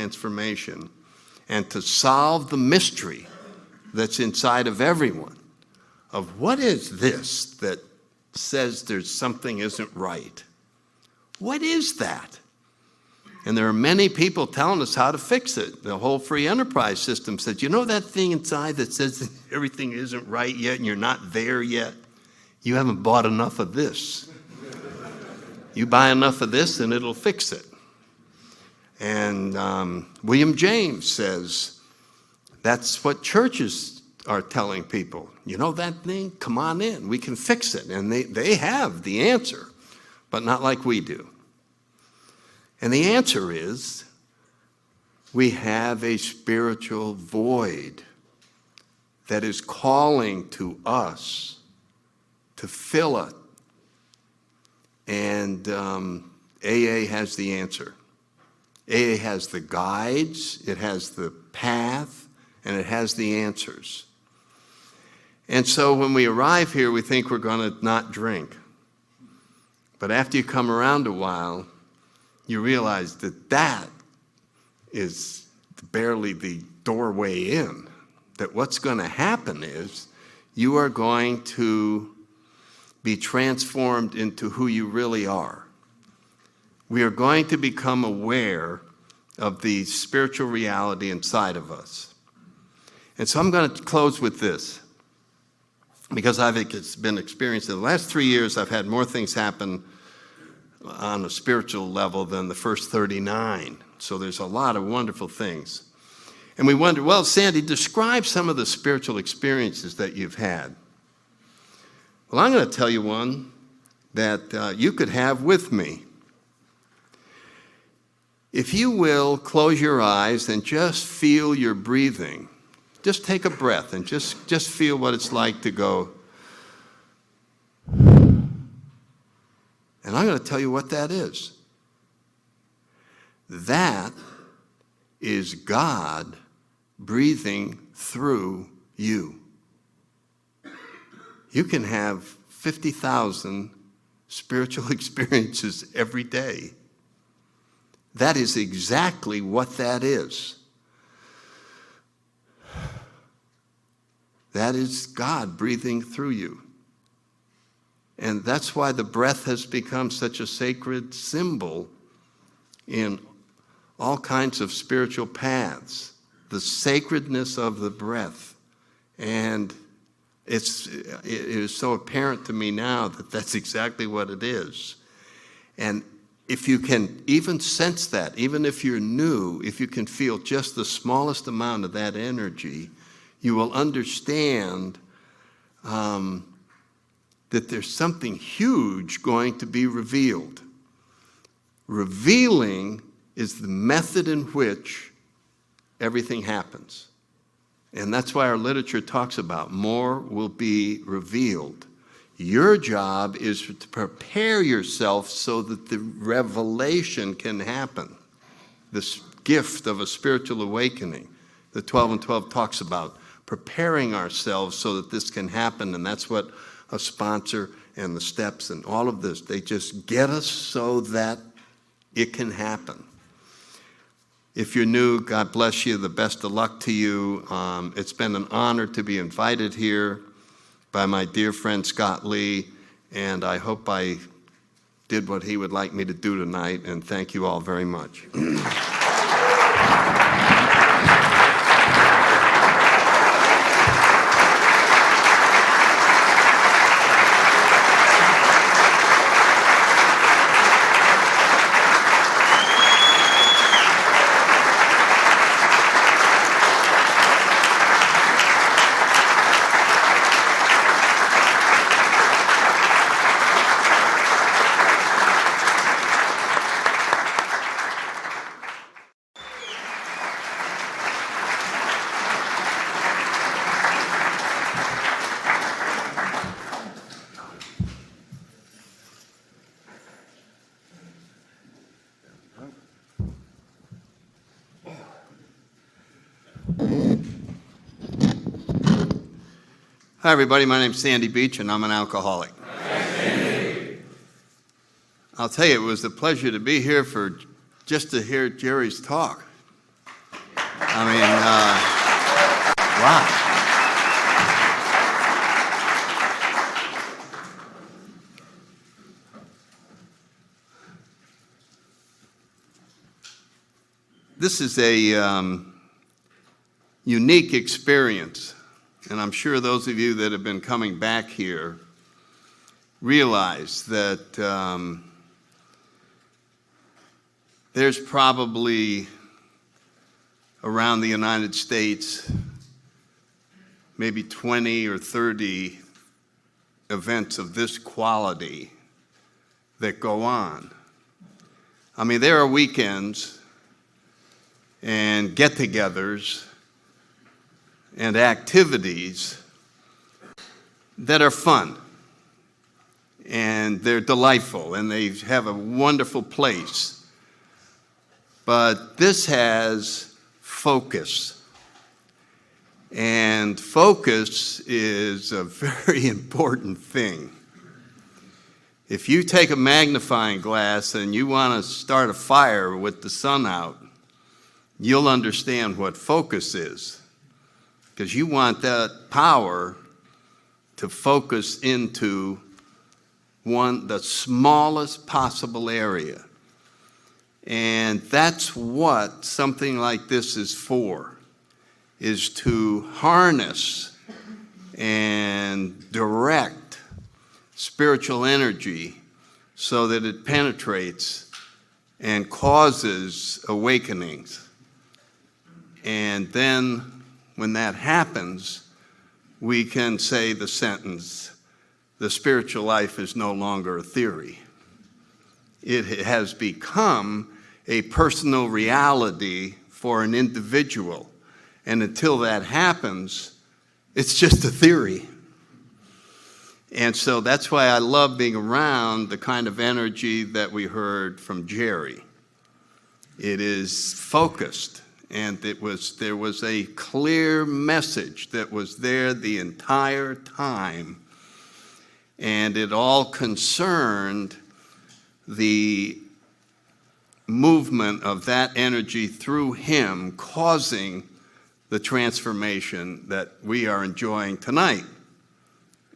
transformation and to solve the mystery that's inside of everyone of what is this that says there's something isn't right? What is that? And there are many people telling us how to fix it. The whole free enterprise system says, you know that thing inside that says everything isn't right yet and you're not there yet? You haven't bought enough of this. You buy enough of this and it'll fix it. And William James says that's what churches are telling people. You know that thing? Come on in. We can fix it. And they have the answer, but not like we do. And the answer is we have a spiritual void that is calling to us to fill it. And AA has the answer. AA has the guides, it has the path, and it has the answers. And so when we arrive here, we think we're going to not drink. But after you come around a while, you realize that that is barely the doorway in. That what's going to happen is you are going to be transformed into who you really are. We are going to become aware of the spiritual reality inside of us. And so I'm going to close with this, because I've been experiencing the last 3 years, I've had more things happen on a spiritual level than the first 39. So there's a lot of wonderful things. And we wonder, well, Sandy, describe some of the spiritual experiences that you've had. Well, I'm going to tell you one that you could have with me. If you will, close your eyes and just feel your breathing. Just take a breath and just feel what it's like to go. And I'm going to tell you what that is. That is God breathing through you. You can have 50,000 spiritual experiences every day. That is exactly what that is. That is God breathing through you. And that's why the breath has become such a sacred symbol in all kinds of spiritual paths. The sacredness of the breath. And it is so apparent to me now that that's exactly what it is. And if you can even sense that, even if you're new, if you can feel just the smallest amount of that energy, you will understand that there's something huge going to be revealed. Revealing is the method in which everything happens. And that's why our literature talks about more will be revealed. Your job is to prepare yourself so that the revelation can happen. This gift of a spiritual awakening. The 12 and 12 talks about preparing ourselves so that this can happen, and that's what a sponsor and the steps and all of this, they just get us so that it can happen. If you're new, God bless you. The best of luck to you. It's been an honor to be invited here by my dear friend Scott Lee, and I hope I did what he would like me to do tonight, and thank you all very much. Hi, everybody. My name's Sandy Beach, and I'm an alcoholic. I'll tell you, it was a pleasure to be here just to hear Jerry's talk. I mean, wow. This is a unique experience, and I'm sure those of you that have been coming back here realize that there's probably around the United States maybe 20 or 30 events of this quality that go on. I mean, there are weekends and get-togethers and activities that are fun, and they're delightful, and they have a wonderful place. But this has focus, and focus is a very important thing. If you take a magnifying glass and you want to start a fire with the sun out, you'll understand what focus is, because you want that power to focus into the smallest possible area. And that's what something like this is for, is to harness and direct spiritual energy so that it penetrates and causes awakenings. And then when that happens, we can say the sentence, the spiritual life is no longer a theory. It has become a personal reality for an individual. And until that happens, it's just a theory. And so that's why I love being around the kind of energy that we heard from Jerry. It is focused. And there was a clear message that was there the entire time. And it all concerned the movement of that energy through him, causing the transformation that we are enjoying tonight.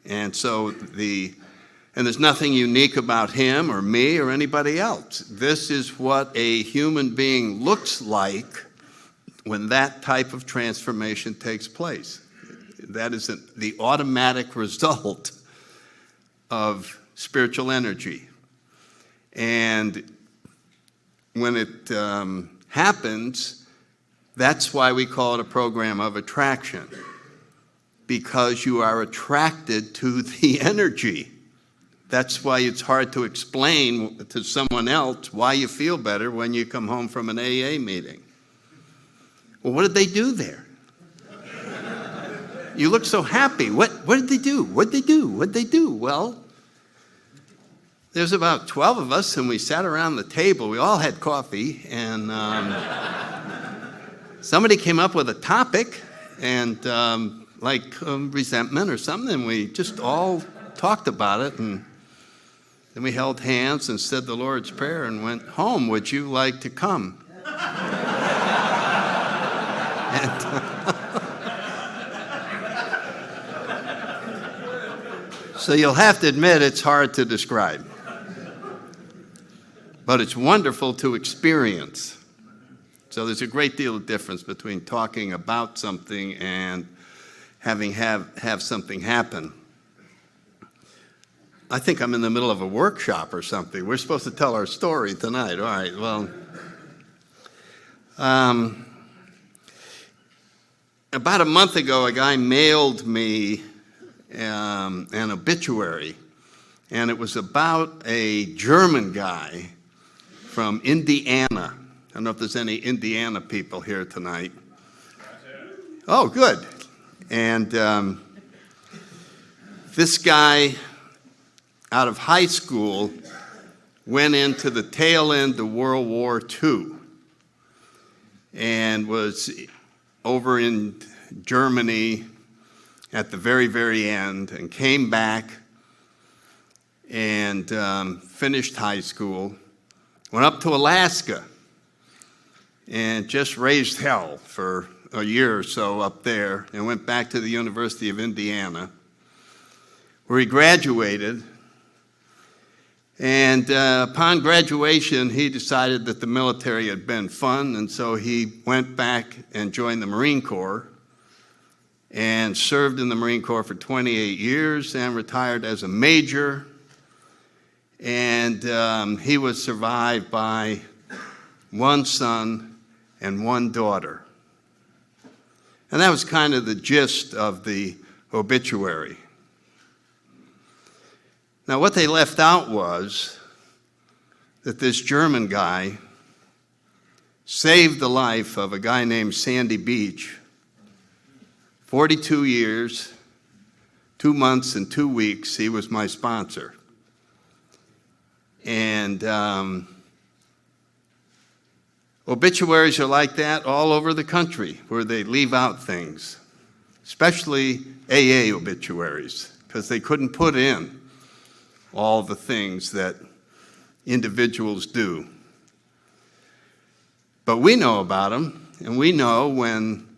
And so there's nothing unique about him or me or anybody else. This is what a human being looks like when that type of transformation takes place. That is the automatic result of spiritual energy. And when it happens, that's why we call it a program of attraction, because you are attracted to the energy. That's why it's hard to explain to someone else why you feel better when you come home from an AA meeting. Well, what did they do there? You look so happy. What did they do? What did they do? What did they do? Well, there's about 12 of us, and we sat around the table. We all had coffee, and somebody came up with a topic, and resentment or something, and we just all talked about it, and then we held hands and said the Lord's Prayer and went home. Would you like to come? So you'll have to admit it's hard to describe. But it's wonderful to experience. So there's a great deal of difference between talking about something and having have something happen. I think I'm in the middle of a workshop or something. We're supposed to tell our story tonight. All right, well. About a month ago, a guy mailed me an obituary, and it was about a German guy from Indiana. I don't know if there's any Indiana people here tonight. Oh, good. And this guy, out of high school, went into the tail end of World War II and was over in Germany at the very, very end, and came back and finished high school, went up to Alaska, and just raised hell for a year or so up there, and went back to the University of Indiana, where he graduated. And upon graduation, he decided that the military had been fun, and so he went back and joined the Marine Corps and served in the Marine Corps for 28 years and retired as a major. And he was survived by one son and one daughter. And that was kind of the gist of the obituary. Now, what they left out was that this German guy saved the life of a guy named Sandy Beach. 42 years, 2 months, and 2 weeks, he was my sponsor. And obituaries are like that all over the country, where they leave out things, especially AA obituaries, because they couldn't put in all the things that individuals do. But we know about them, and we know when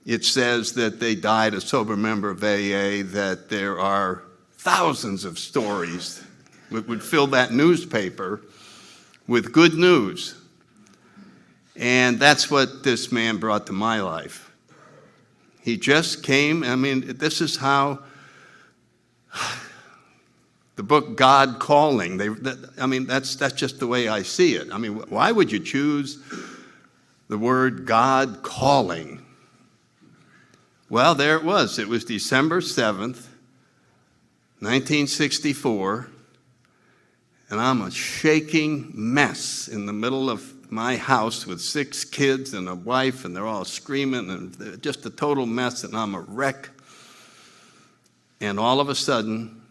it says that they died a sober member of AA, that there are thousands of stories that would fill that newspaper with good news. And that's what this man brought to my life. He just came. I mean, this is how the book God Calling, that's just the way I see it. I mean, why would you choose the word God Calling? Well, there it was. It was December 7th, 1964, and I'm a shaking mess in the middle of my house with 6 kids and a wife, and they're all screaming, and just a total mess, and I'm a wreck. And all of a sudden,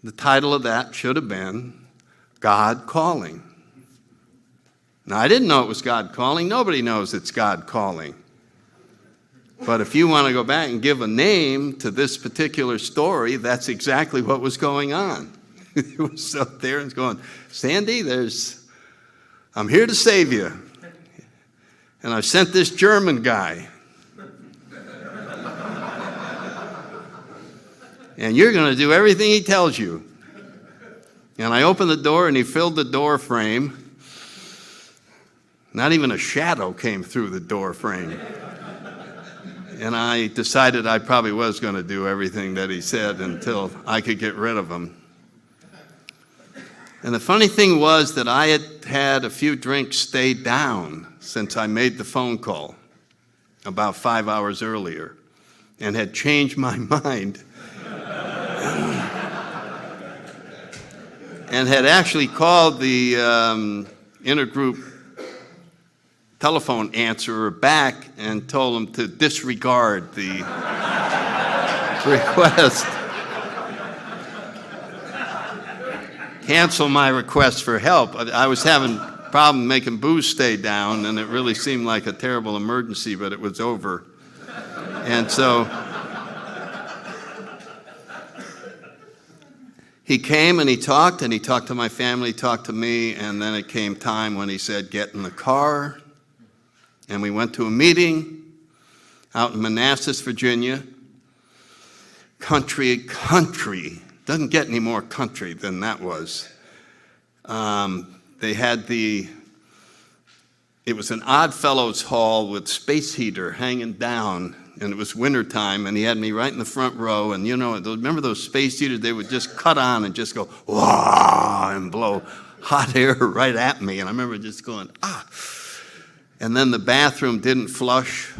the title of that should have been God Calling. Now, I didn't know it was God Calling. Nobody knows it's God Calling. But if you want to go back and give a name to this particular story, that's exactly what was going on. It was up there and going, Sandy, I'm here to save you. And I sent this German guy. And you're going to do everything he tells you. And I opened the door, and he filled the door frame. Not even a shadow came through the door frame. And I decided I probably was going to do everything that he said until I could get rid of him. And the funny thing was that I had had a few drinks stayed down since I made the phone call about 5 hours earlier, and had changed my mind. And had actually called the intergroup telephone answerer back and told him to disregard the request. Cancel my request for help. I was having a problem making booze stay down, and it really seemed like a terrible emergency, but it was over. And so he came and he talked to my family, talked to me, and then it came time when he said, get in the car. And we went to a meeting out in Manassas, Virginia. Country, doesn't get any more country than that was. They had it was an Odd Fellows Hall with space heater hanging down, and it was wintertime, and he had me right in the front row, and remember those space heaters? They would just cut on and just go, wah, and blow hot air right at me, and I remember just going, ah. And then the bathroom didn't flush.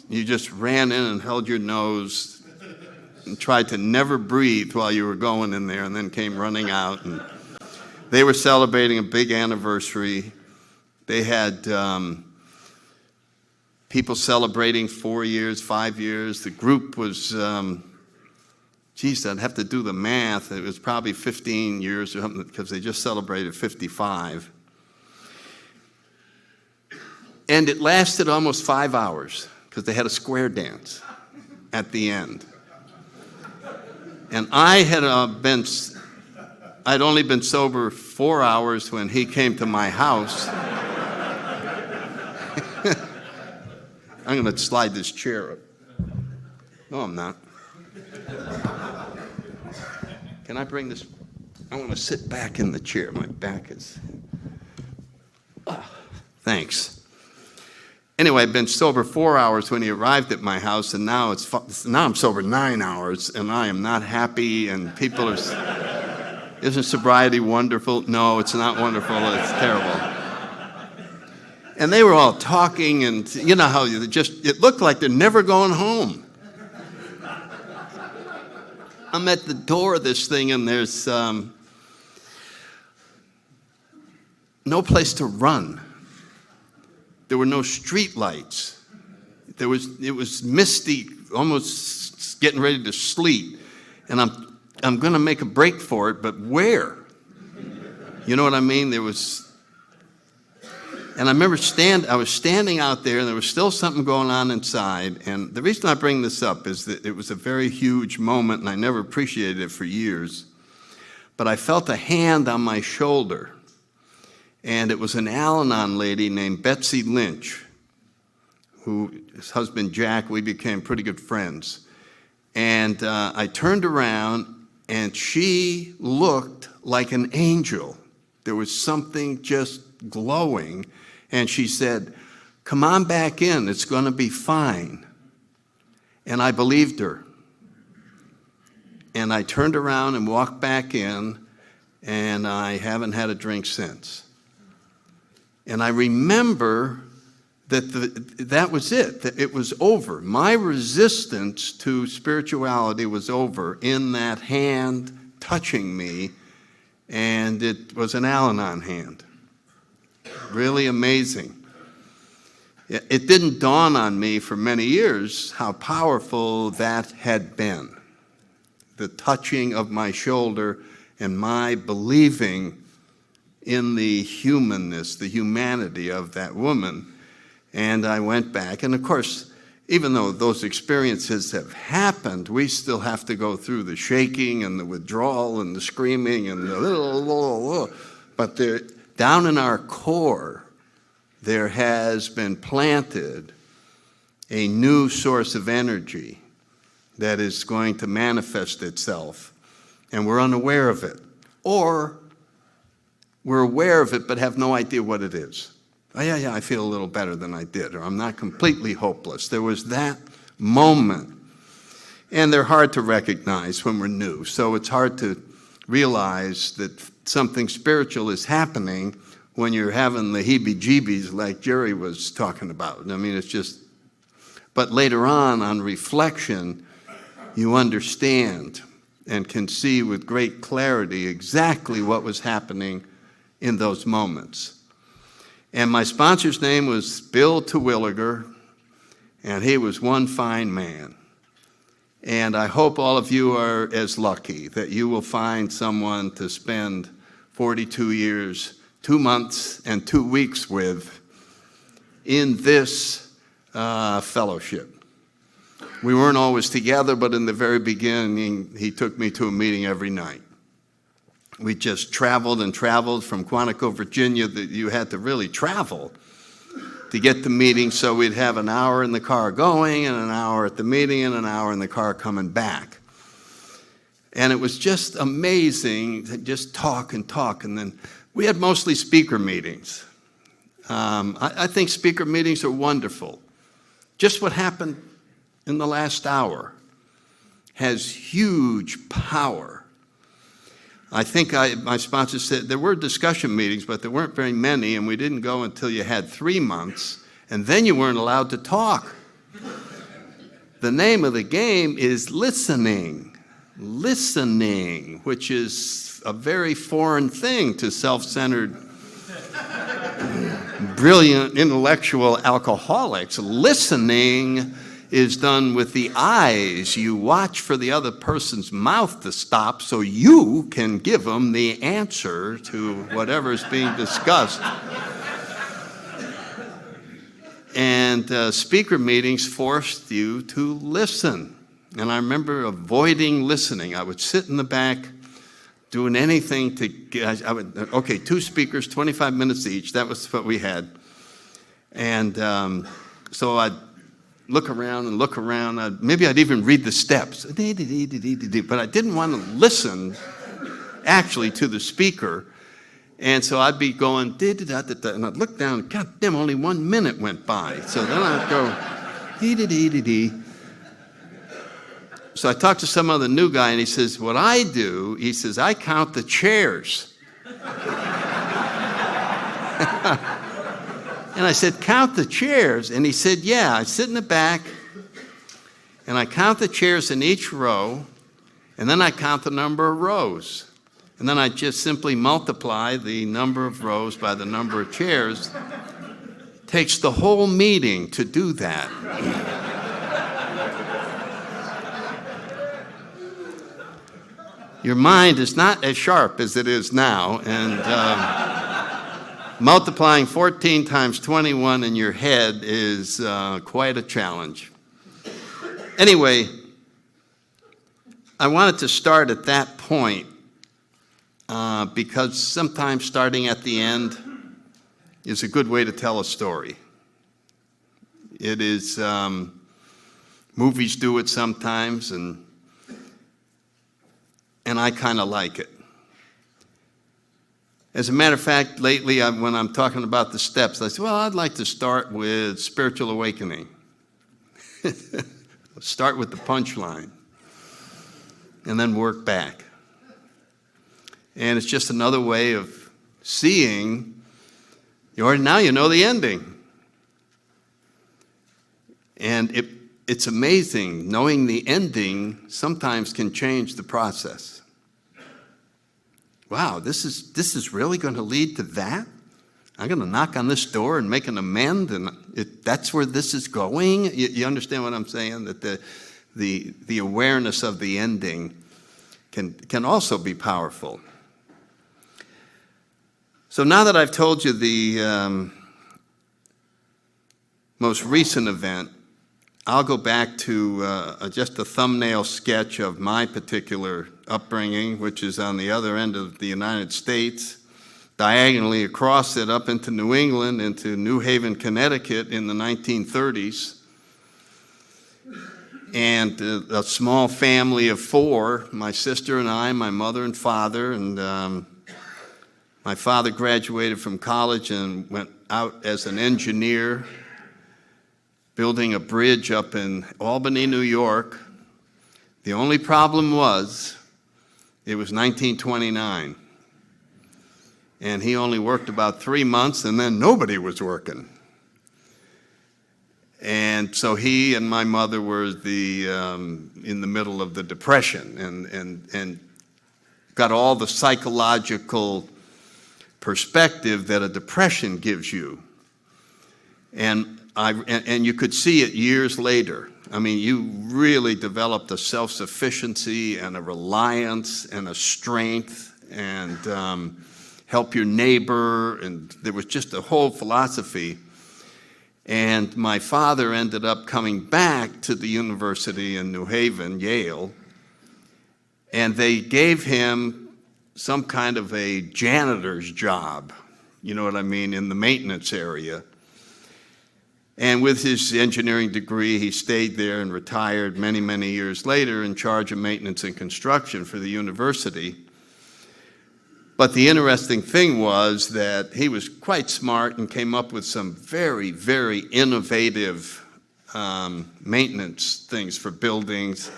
You just ran in and held your nose and tried to never breathe while you were going in there, and then came running out. And they were celebrating a big anniversary. They had people celebrating 4 years, 5 years. The group was, I'd have to do the math. It was probably 15 years or something, because they just celebrated 55. And it lasted almost 5 hours, because they had a square dance at the end. And I'd only been sober 4 hours when he came to my house. I'm going to slide this chair up. No, I'm not. Can I bring this? I want to sit back in the chair. My back is... Thanks. Anyway, I've been sober 4 hours when he arrived at my house, and now I'm sober 9 hours, and I am not happy, and people are... Isn't sobriety wonderful? No, it's not wonderful. It's terrible. And they were all talking, and you know how it looked like they're never going home. I'm at the door of this thing, and there's no place to run. There were no street lights. It was misty, almost getting ready to sleet. And I'm going to make a break for it, but where? You know what I mean? And I remember I was standing out there, and there was still something going on inside. And the reason I bring this up is that it was a very huge moment, and I never appreciated it for years. But I felt a hand on my shoulder, and it was an Al-Anon lady named Betsy Lynch, his husband Jack, we became pretty good friends. And I turned around, and she looked like an angel. There was something just glowing. And she said, "Come on back in, it's going to be fine." And I believed her. And I turned around and walked back in, and I haven't had a drink since. And I remember that was it, that it was over. My resistance to spirituality was over in that hand touching me, and it was an Al-Anon hand. Really amazing. It didn't dawn on me for many years how powerful that had been. The touching of my shoulder and my believing in the humanness, the humanity of that woman. And I went back. And of course, even though those experiences have happened, we still have to go through the shaking and the withdrawal and the screaming and the... But down in our core, there has been planted a new source of energy that is going to manifest itself, and we're unaware of it. Or we're aware of it but have no idea what it is. Oh, yeah, I feel a little better than I did, or I'm not completely hopeless. There was that moment. And they're hard to recognize when we're new, so it's hard to realize that something spiritual is happening when you're having the heebie-jeebies like Jerry was talking about. I mean, it's just... But later on reflection, you understand and can see with great clarity exactly what was happening in those moments. And my sponsor's name was Bill Terwilliger, and he was one fine man. And I hope all of you are as lucky that you will find someone to spend 42 years, 2 months, and 2 weeks with in this fellowship. We weren't always together, but in the very beginning, he took me to a meeting every night. We just traveled and traveled from Quantico, Virginia. That you had to really travel to get to meetings, so we'd have an hour in the car going and an hour at the meeting and an hour in the car coming back. And it was just amazing to just talk and talk. And then we had mostly speaker meetings. I think speaker meetings are wonderful. Just what happened in the last hour has huge power. I think my sponsor said there were discussion meetings, but there weren't very many, and we didn't go until you had 3 months, and then you weren't allowed to talk. The name of the game is listening. Listening, which is a very foreign thing to self-centered, brilliant, intellectual alcoholics. Listening is done with the eyes. You watch for the other person's mouth to stop so you can give them the answer to whatever is being discussed. And speaker meetings forced you to listen. And I remember avoiding listening. I would sit in the back doing anything to get, okay, 2 speakers, 25 minutes each. That was what we had. And so I'd look around, maybe I'd even read the steps. But I didn't want to listen actually to the speaker. And so I'd be going, and I'd look down, God damn, only 1 minute went by. So then I'd go, So I talked to some other new guy, and he says, what I do, he says, I count the chairs. And I said, count the chairs? And he said, yeah, I sit in the back, and I count the chairs in each row, and then I count the number of rows. And then I just simply multiply the number of rows by the number of chairs. It takes the whole meeting to do that. Your mind is not as sharp as it is now, and multiplying 14 times 21 in your head is quite a challenge. Anyway, I wanted to start at that point because sometimes starting at the end is a good way to tell a story. It is, movies do it sometimes, and I kind of like it. As a matter of fact, lately when I'm talking about the steps, I say, well, I'd like to start with spiritual awakening. Start with the punchline and then work back. And it's just another way of seeing, now you know the ending. And it's amazing, knowing the ending sometimes can change the process. Wow, this is really going to lead to that? I'm going to knock on this door and make an amend, and that's where this is going? You understand what I'm saying? That the awareness of the ending can also be powerful. So now that I've told you the most recent event, I'll go back to just a thumbnail sketch of my particular upbringing, which is on the other end of the United States, diagonally across it up into New England, into New Haven, Connecticut in the 1930s. And a small family of 4, my sister and I, my mother and father, and my father graduated from college and went out as an engineer, building a bridge up in Albany, New York. The only problem was, it was 1929. And he only worked about 3 months, and then nobody was working. And so he and my mother were in the middle of the Depression and got all the psychological perspective that a depression gives you. And you could see it years later. I mean, you really developed a self-sufficiency and a reliance and a strength and help your neighbor. And there was just a whole philosophy. And my father ended up coming back to the university in New Haven, Yale, and they gave him some kind of a janitor's job, you know what I mean, in the maintenance area. And with his engineering degree, he stayed there and retired many, many years later in charge of maintenance and construction for the university. But the interesting thing was that he was quite smart and came up with some very, very innovative maintenance things for buildings.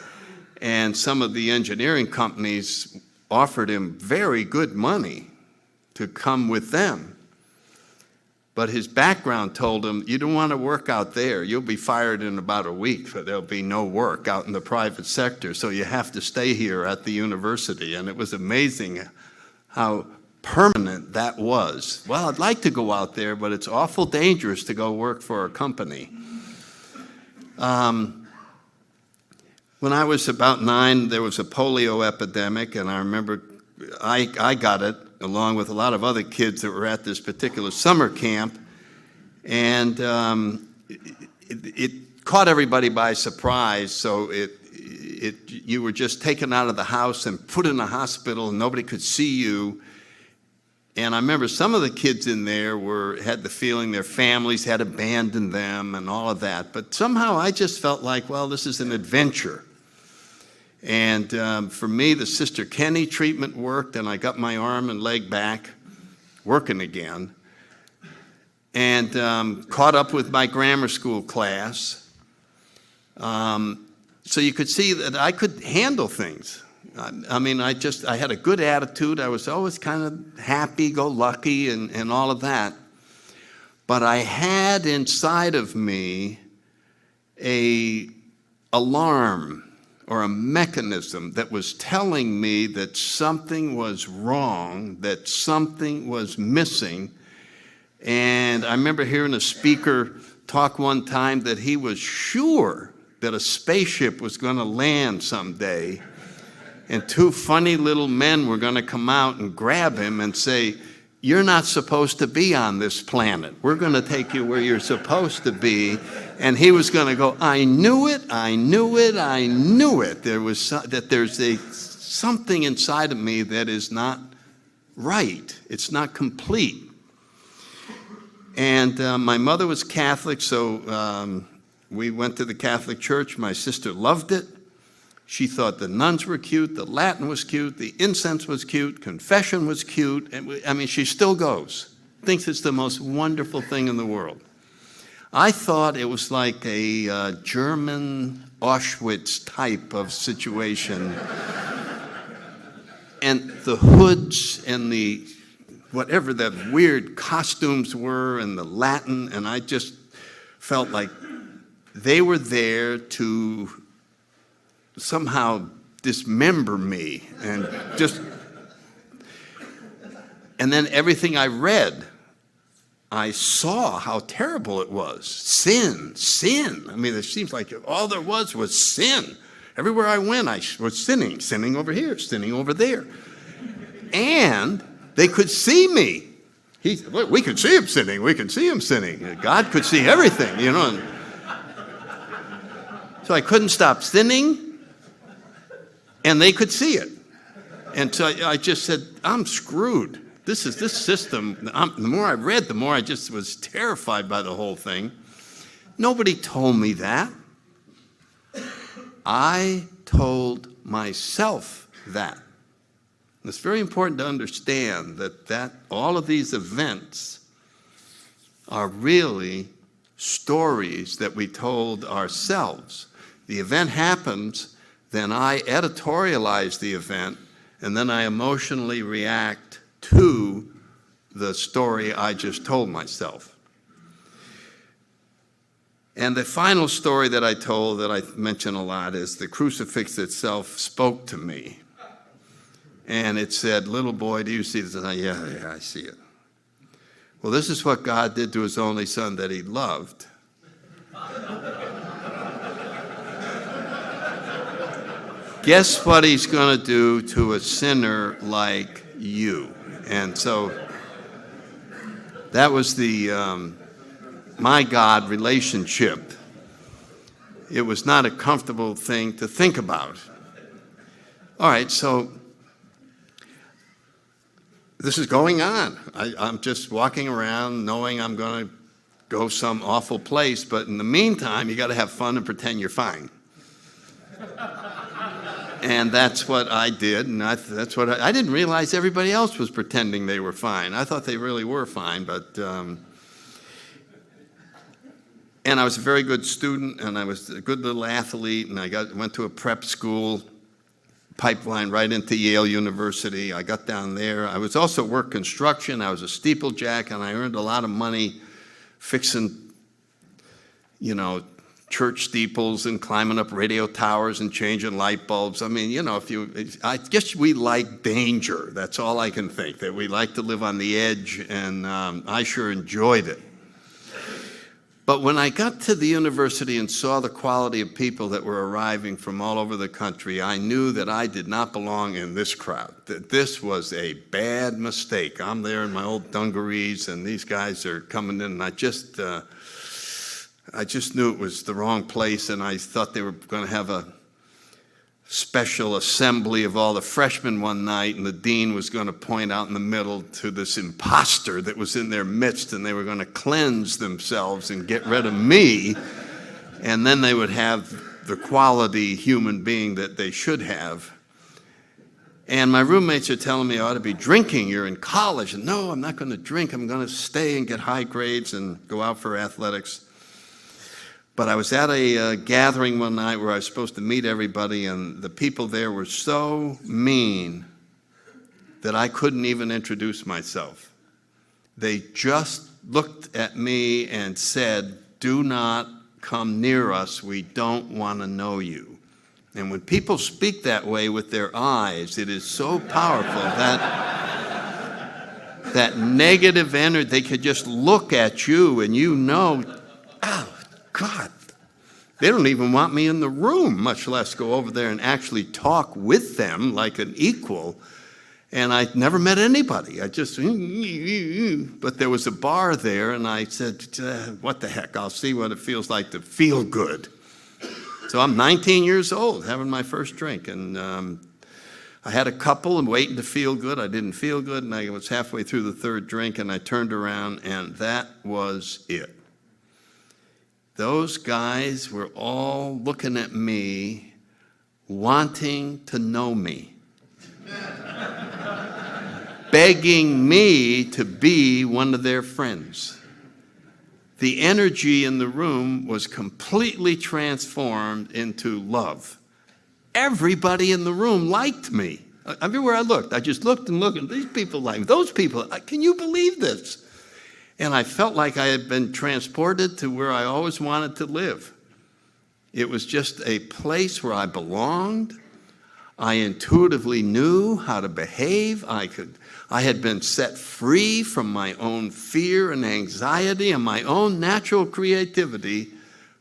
And some of the engineering companies offered him very good money to come with them. But his background told him, you don't want to work out there. You'll be fired in about a week, so there'll be no work out in the private sector. So you have to stay here at the university. And it was amazing how permanent that was. Well, I'd like to go out there, but it's awful dangerous to go work for a company. When I was about 9, there was a polio epidemic, and I remember I got it along with a lot of other kids that were at this particular summer camp, and it caught everybody by surprise, so it you were just taken out of the house and put in a hospital, and nobody could see you. And I remember some of the kids in there had the feeling their families had abandoned them and all of that. But somehow I just felt like, well, this is an adventure. And for me, the Sister Kenny treatment worked, and I got my arm and leg back working again. And caught up with my grammar school class. So you could see that I could handle things. I mean, I had a good attitude. I was always kind of happy-go-lucky and all of that. But I had inside of me an alarm or a mechanism that was telling me that something was wrong, that something was missing. And I remember hearing a speaker talk one time that he was sure that a spaceship was going to land someday, and two funny little men were going to come out and grab him and say, "You're not supposed to be on this planet. We're going to take you where you're supposed to be." And he was going to go, "I knew it, I knew it, I knew it." There's something inside of me that is not right. It's not complete. And my mother was Catholic, so we went to the Catholic Church. My sister loved it. She thought the nuns were cute, the Latin was cute, the incense was cute, confession was cute. And she still goes. Thinks it's the most wonderful thing in the world. I thought it was like a German Auschwitz type of situation. And the hoods and the whatever the weird costumes were and the Latin, and I just felt like they were there to somehow dismember me and then everything I read, I saw how terrible it was. Sin. I mean, it seems like all there was sin. Everywhere I went, I was sinning over here, sinning over there. And they could see me. We could see him sinning. God could see everything, So I couldn't stop sinning, and they could see it. And so I just said, I'm screwed. This system. The more I read, the more I just was terrified by the whole thing. Nobody told me that. I told myself that. And it's very important to understand that all of these events are really stories that we told ourselves. The event happens, then I editorialize the event, and then I emotionally react to the story I just told myself. And the final story that I told that I mention a lot is the crucifix itself spoke to me. And it said, "Little boy, do you see this?" And yeah, I see it. Well, this is what God did to his only son that he loved. Guess what he's going to do to a sinner like you? And so that was the my God relationship. It was not a comfortable thing to think about. All right, so this is going on. I'm just walking around knowing I'm going to go some awful place, but in the meantime, you got to have fun and pretend you're fine. And that's what I did, and that's what I didn't realize everybody else was pretending they were fine. I thought they really were fine, but and I was a very good student, and I was a good little athlete, and I went to a prep school, pipeline right into Yale University. I got down there. I was also work construction. I was a steeplejack, and I earned a lot of money fixing, church steeples and climbing up radio towers and changing light bulbs. I mean, I guess we like danger. That's all I can think, that we like to live on the edge, and I sure enjoyed it. But when I got to the university and saw the quality of people that were arriving from all over the country, I knew that I did not belong in this crowd, that this was a bad mistake. I'm there in my old dungarees, and these guys are coming in, and I just knew it was the wrong place, and I thought they were going to have special assembly of all the freshmen one night, and the dean was going to point out in the middle to this imposter that was in their midst, and they were going to cleanse themselves and get rid of me, and then they would have the quality human being that they should have. And my roommates are telling me I ought to be drinking. You're in college. And no, I'm not going to drink. I'm going to stay and get high grades and go out for athletics. But I was at a gathering one night where I was supposed to meet everybody, and the people there were so mean that I couldn't even introduce myself. They just looked at me and said, "Do not come near us. We don't want to know you." And when people speak that way with their eyes, it is so powerful that negative energy, they could just look at you and you know, oh, God, they don't even want me in the room, much less go over there and actually talk with them like an equal. And I never met anybody. I just, but there was a bar there, and I said, what the heck, I'll see what it feels like to feel good. So I'm 19 years old, having my first drink, and I had a couple and waiting to feel good. I didn't feel good, and I was halfway through the third drink, and I turned around, and that was it. Those guys were all looking at me, wanting to know me, begging me to be one of their friends. The energy in the room was completely transformed into love. Everybody in the room liked me. Everywhere I looked, I just looked and looked, and these people like me. Those people, can you believe this? And I felt like I had been transported to where I always wanted to live. It was just a place where I belonged. I intuitively knew how to behave. I had been set free from my own fear and anxiety, and my own natural creativity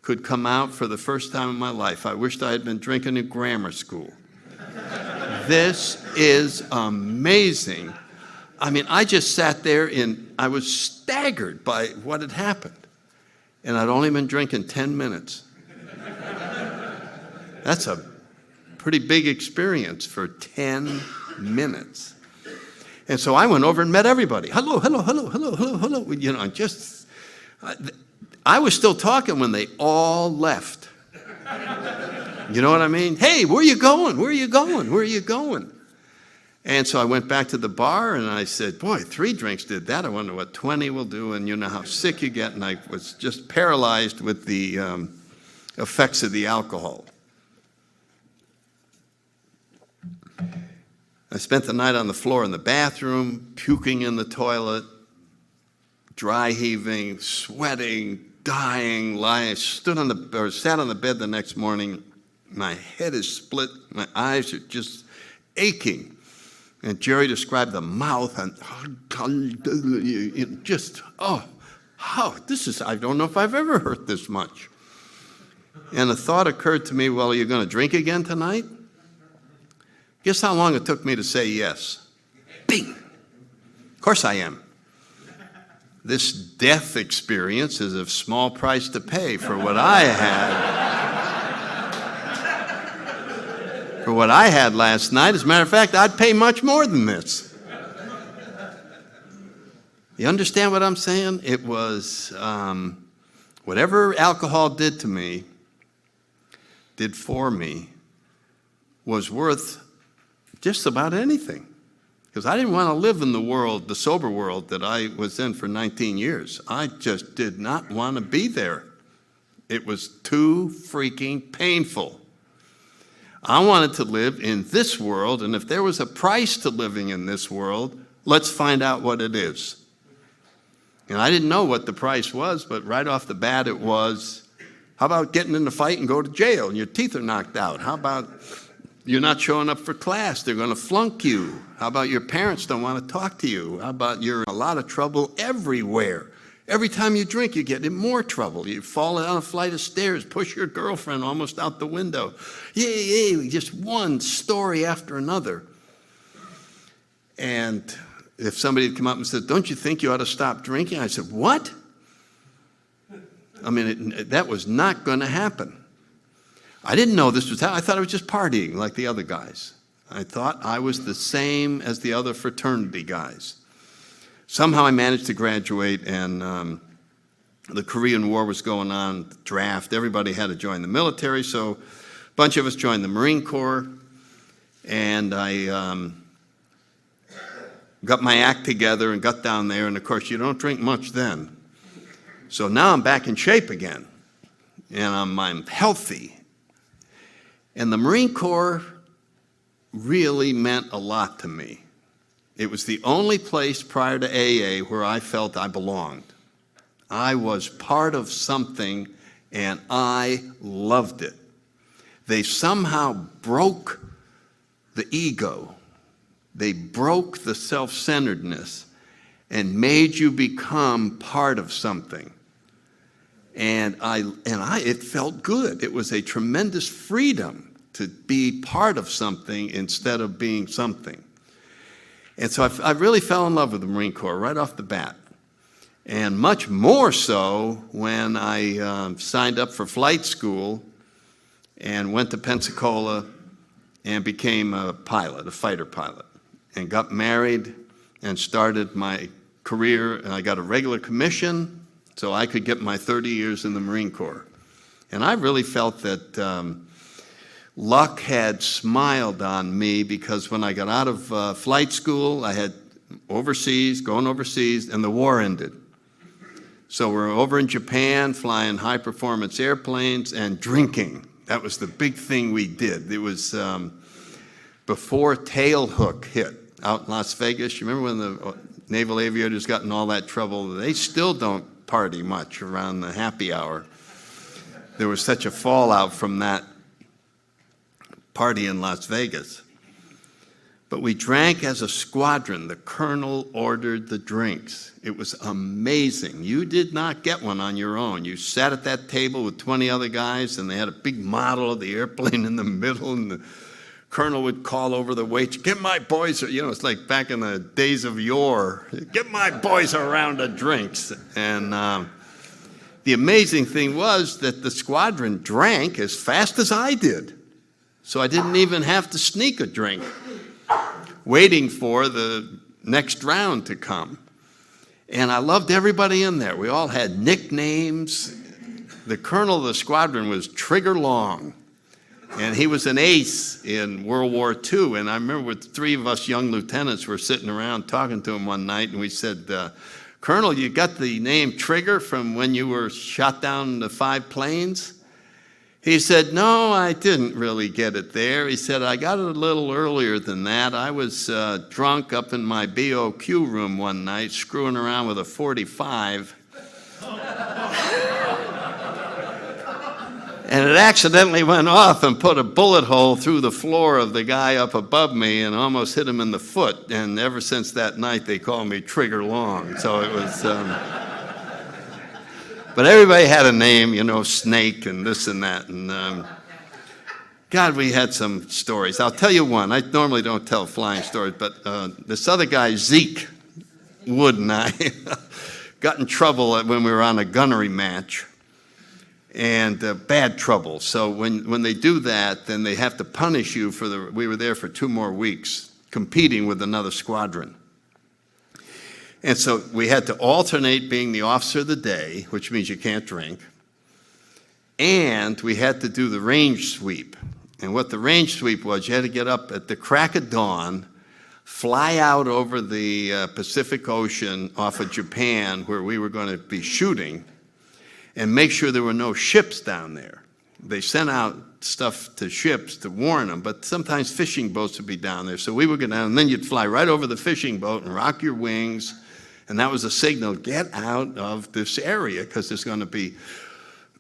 could come out for the first time in my life. I wished I had been drinking in grammar school. This is amazing. I mean, I just sat there and I was staggered by what had happened. And I'd only been drinking 10 minutes. That's a pretty big experience for 10 minutes. And so I went over and met everybody. Hello, hello, hello, hello, hello, hello. You know, I was still talking when they all left. You know what I mean? Hey, where are you going? Where are you going? Where are you going? And so I went back to the bar and I said, boy, 3 drinks did that. I wonder what 20 will do. And you know how sick you get. And I was just paralyzed with the effects of the alcohol. I spent the night on the floor in the bathroom, puking in the toilet, dry heaving, sweating, dying, lying. I sat on the bed the next morning. My head is split. My eyes are just aching. And Jerry described the mouth and just, I don't know if I've ever hurt this much. And a thought occurred to me, well, are you going to drink again tonight? Guess how long it took me to say yes? Bing! Of course I am. This death experience is a small price to pay for what I had. For what I had last night. As a matter of fact, I'd pay much more than this. You understand what I'm saying? It was whatever alcohol did to me, did for me, was worth just about anything. Because I didn't want to live in the world, the sober world that I was in for 19 years. I just did not want to be there. It was too freaking painful. I wanted to live in this world, and if there was a price to living in this world, let's find out what it is. And I didn't know what the price was, but right off the bat it was, how about getting in a fight and go to jail and your teeth are knocked out? How about you're not showing up for class, they're going to flunk you? How about your parents don't want to talk to you? How about you're in a lot of trouble everywhere? Every time you drink, you get in more trouble. You fall down a flight of stairs, push your girlfriend almost out the window. Yay, just one story after another. And if somebody had come up and said, don't you think you ought to stop drinking? I said, what? I mean, that was not going to happen. I didn't know this was how. I thought I was just partying like the other guys. I thought I was the same as the other fraternity guys. Somehow I managed to graduate, and the Korean War was going on, draft. Everybody had to join the military, so a bunch of us joined the Marine Corps, and I got my act together and got down there, and of course you don't drink much then. So now I'm back in shape again, and I'm healthy. And the Marine Corps really meant a lot to me. It was the only place prior to AA where I felt I belonged. I was part of something, and I loved it. They somehow broke the ego. They broke the self-centeredness and made you become part of something. And it felt good. It was a tremendous freedom to be part of something instead of being something. And so I really fell in love with the Marine Corps right off the bat. And much more so when I signed up for flight school and went to Pensacola and became a pilot, a fighter pilot, and got married and started my career. And I got a regular commission so I could get my 30 years in the Marine Corps. And I really felt that luck had smiled on me, because when I got out of flight school, I had going overseas, and the war ended. So we're over in Japan flying high-performance airplanes and drinking. That was the big thing we did. It was before Tailhook hit out in Las Vegas. You remember when the naval aviators got in all that trouble? They still don't party much around the happy hour. There was such a fallout from that party in Las Vegas. But we drank as a squadron. The colonel ordered the drinks. It was amazing. You did not get one on your own. You sat at that table with 20 other guys, and they had a big model of the airplane in the middle, and the colonel would call over the wait, "Get my boys," it's like back in the days of yore, "Get my boys a round of drinks." And the amazing thing was that the squadron drank as fast as I did. So I didn't even have to sneak a drink, waiting for the next round to come. And I loved everybody in there. We all had nicknames. The colonel of the squadron was Trigger Long, and he was an ace in World War II. And I remember three of us young lieutenants were sitting around talking to him one night, and we said, "Colonel, you got the name Trigger from when you were shot down the 5 planes?" He said, "No, I didn't really get it there." He said, "I got it a little earlier than that. I was drunk up in my BOQ room one night, screwing around with a .45. And it accidentally went off and put a bullet hole through the floor of the guy up above me and almost hit him in the foot. And ever since that night, they call me Trigger Long." So it was... But everybody had a name, Snake and this and that. And God, we had some stories. I'll tell you one. I normally don't tell flying stories, but this other guy, Zeke Wood, and I got in trouble when we were on a gunnery match, and bad trouble. So when they do that, then they have to punish you we were there for 2 more weeks, competing with another squadron. And so we had to alternate being the officer of the day, which means you can't drink, and we had to do the range sweep. And what the range sweep was, you had to get up at the crack of dawn, fly out over the Pacific Ocean off of Japan, where we were going to be shooting, and make sure there were no ships down there. They sent out stuff to ships to warn them, but sometimes fishing boats would be down there. So we would go down, and then you'd fly right over the fishing boat and rock your wings. And that was a signal, get out of this area, because there's going to be...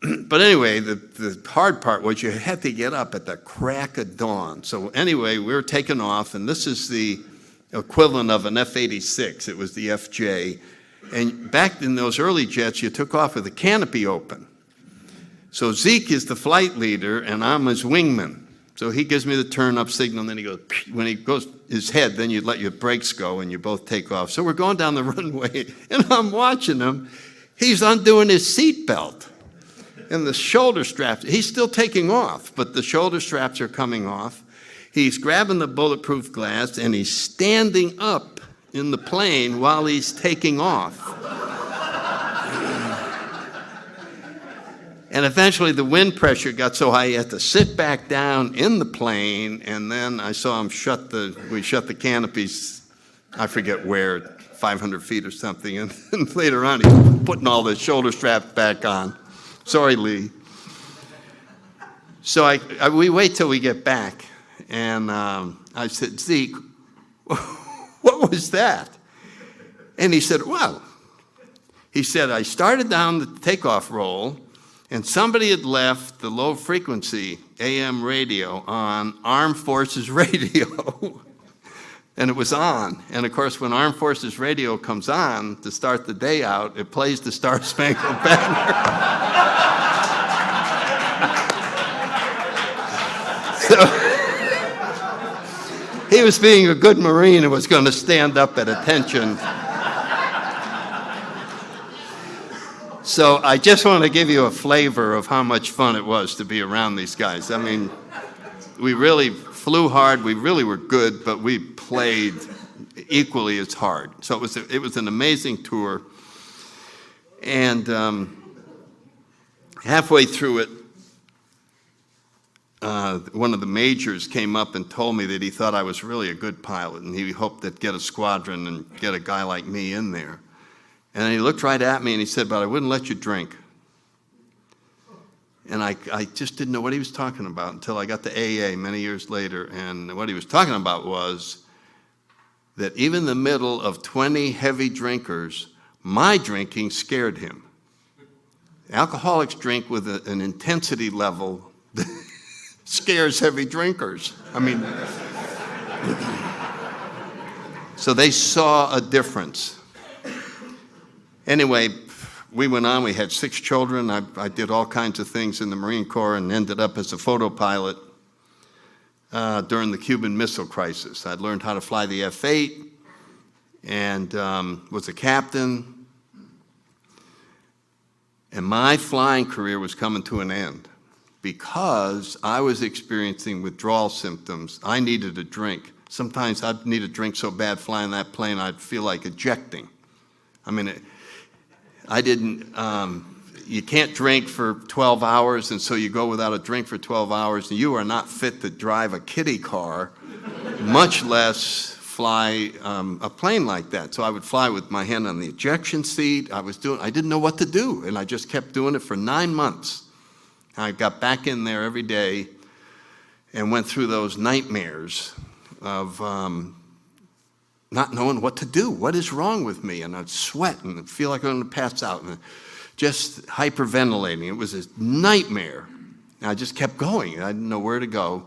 But anyway, the hard part was you had to get up at the crack of dawn. So anyway, we were taking off, and this is the equivalent of an F-86. It was the FJ. And back in those early jets, you took off with the canopy open. So Zeke is the flight leader, and I'm his wingman. So he gives me the turn-up signal, and then he goes, when he goes his head, then you let your brakes go, and you both take off. So we're going down the runway, and I'm watching him. He's undoing his seatbelt. And the shoulder straps, he's still taking off, but the shoulder straps are coming off. He's grabbing the bulletproof glass, and he's standing up in the plane while he's taking off. And eventually the wind pressure got so high he had to sit back down in the plane, and then I saw him we shut the canopies, I forget where, 500 feet or something, and then later on he's putting all the shoulder straps back on. Sorry, Lee. So we wait till we get back, and I said, Zeke, what was that? And he said, I started down the takeoff roll, and somebody had left the low frequency AM radio on Armed Forces Radio. And it was on. And of course, when Armed Forces Radio comes on to start the day out, it plays the Star Spangled Banner. So he was being a good Marine and was going to stand up at attention. So I just want to give you a flavor of how much fun it was to be around these guys. I mean, we really flew hard, we really were good, but we played equally as hard. So it was an amazing tour. And halfway through it, one of the majors came up and told me that he thought I was really a good pilot, and he hoped to get a squadron and get a guy like me in there. And he looked right at me and he said, but I wouldn't let you drink. And I just didn't know what he was talking about until I got to AA many years later. And what he was talking about was that even in the middle of 20 heavy drinkers, my drinking scared him. Alcoholics drink with an intensity level that scares heavy drinkers. I mean, so they saw a difference. Anyway, we went on. We had 6 children. I did all kinds of things in the Marine Corps and ended up as a photo pilot during the Cuban Missile Crisis. I'd learned how to fly the F-8 and was a captain. And my flying career was coming to an end because I was experiencing withdrawal symptoms. I needed a drink. Sometimes I'd need a drink so bad flying that plane I'd feel like ejecting. I mean, you can't drink for 12 hours, and so you go without a drink for 12 hours, and you are not fit to drive a kiddie car, much less fly a plane like that. So I would fly with my hand on the ejection seat. I didn't know what to do, and I just kept doing it for 9 months. I got back in there every day and went through those nightmares of not knowing what to do. What is wrong with me? And I'd sweat and feel like I'm going to pass out and just hyperventilating. It was a nightmare. And I just kept going. I didn't know where to go.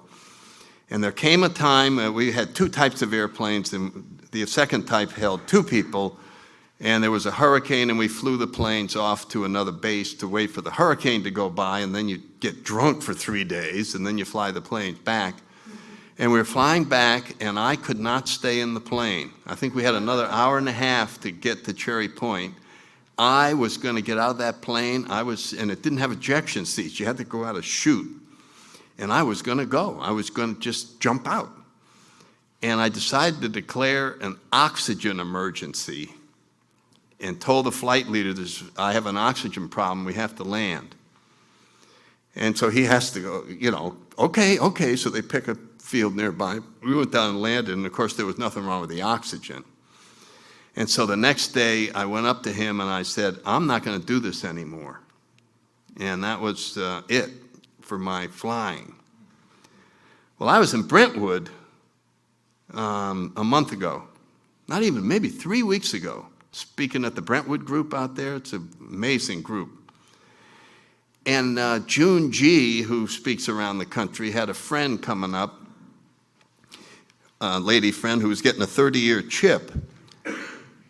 And there came a time, we had 2 types of airplanes, and the second type held 2 people, and there was a hurricane, and we flew the planes off to another base to wait for the hurricane to go by, and then you get drunk for 3 days, and then you fly the planes back. And we were flying back, and I could not stay in the plane. I think we had another hour and a half to get to Cherry Point. I was going to get out of that plane. And it didn't have ejection seats. You had to go out and shoot. And I was going to go. I was going to just jump out. And I decided to declare an oxygen emergency and told the flight leader, I have an oxygen problem. We have to land. And so he has to go, okay. So they pick a field nearby. We went down and landed, and of course there was nothing wrong with the oxygen. And so the next day I went up to him and I said, I'm not going to do this anymore. And that was it for my flying. Well, I was in Brentwood a month ago, not even, maybe 3 weeks ago, speaking at the Brentwood group out there. It's an amazing group. And June G., who speaks around the country, had a friend coming up, a lady friend who was getting a 30-year chip.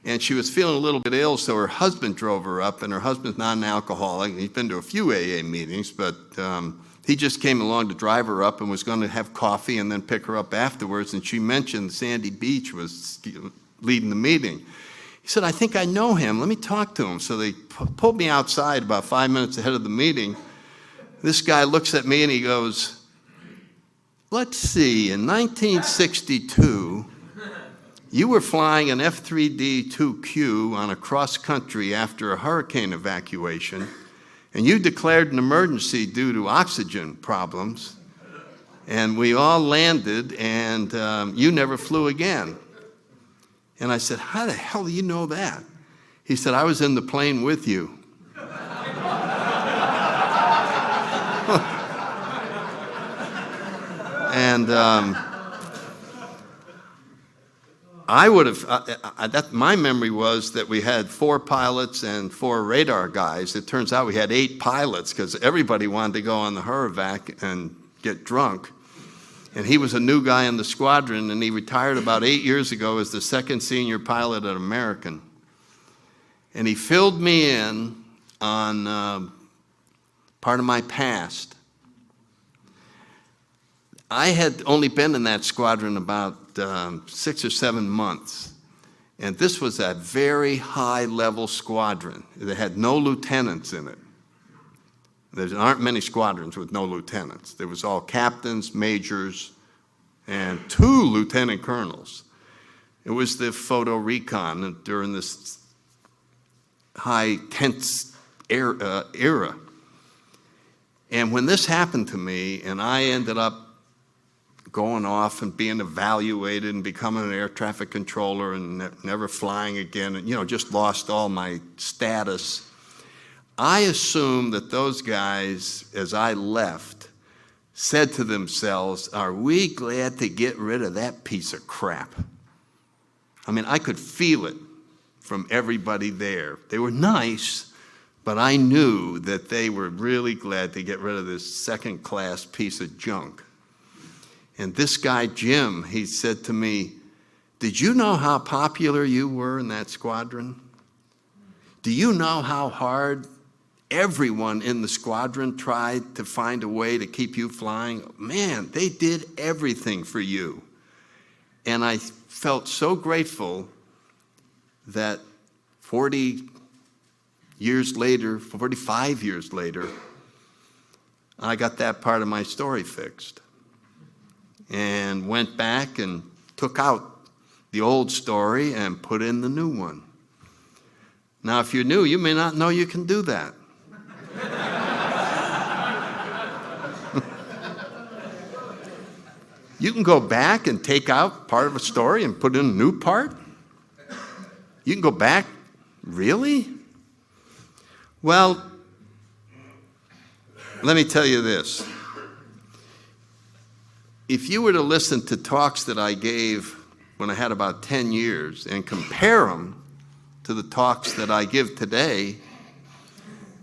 And she was feeling a little bit ill, so her husband drove her up, and her husband's not an alcoholic. He's been to a few AA meetings, but he just came along to drive her up and was going to have coffee and then pick her up afterwards. And she mentioned Sandy Beach was leading the meeting. He said, I think I know him. Let me talk to him. So they pulled me outside about 5 minutes ahead of the meeting, This guy looks at me and he goes, let's see, in 1962, you were flying an F-3D-2Q on a cross-country after a hurricane evacuation, and you declared an emergency due to oxygen problems, and we all landed, and you never flew again. And I said, how the hell do you know that? He said, I was in the plane with you. And I would have, my memory was that we had 4 pilots and 4 radar guys. It turns out we had 8 pilots because everybody wanted to go on the Hurvac and get drunk. And he was a new guy in the squadron, and he retired about 8 years ago as the 2nd senior pilot at American. And he filled me in on part of my past. I had only been in that squadron about 6 or 7 months. And this was a very high-level squadron. It had no lieutenants in it. There aren't many squadrons with no lieutenants. There was all captains, majors, and 2 lieutenant colonels. It was the photo recon during this high tense era. And when this happened to me, and I ended up going off and being evaluated and becoming an air traffic controller and never flying again, and just lost all my status, I assumed that those guys, as I left, said to themselves, are we glad to get rid of that piece of crap? I mean, I could feel it from everybody there. They were nice, but I knew that they were really glad to get rid of this second-class piece of junk. And this guy, Jim, he said to me, did you know how popular you were in that squadron? Do you know how hard everyone in the squadron tried to find a way to keep you flying? Man, they did everything for you. And I felt so grateful that 45 years later, I got that part of my story fixed. And went back and took out the old story and put in the new one. Now, if you're new, you may not know you can do that. You can go back and take out part of a story and put in a new part. You can go back, really? Well, let me tell you this. If you were to listen to talks that I gave when I had about 10 years and compare them to the talks that I give today,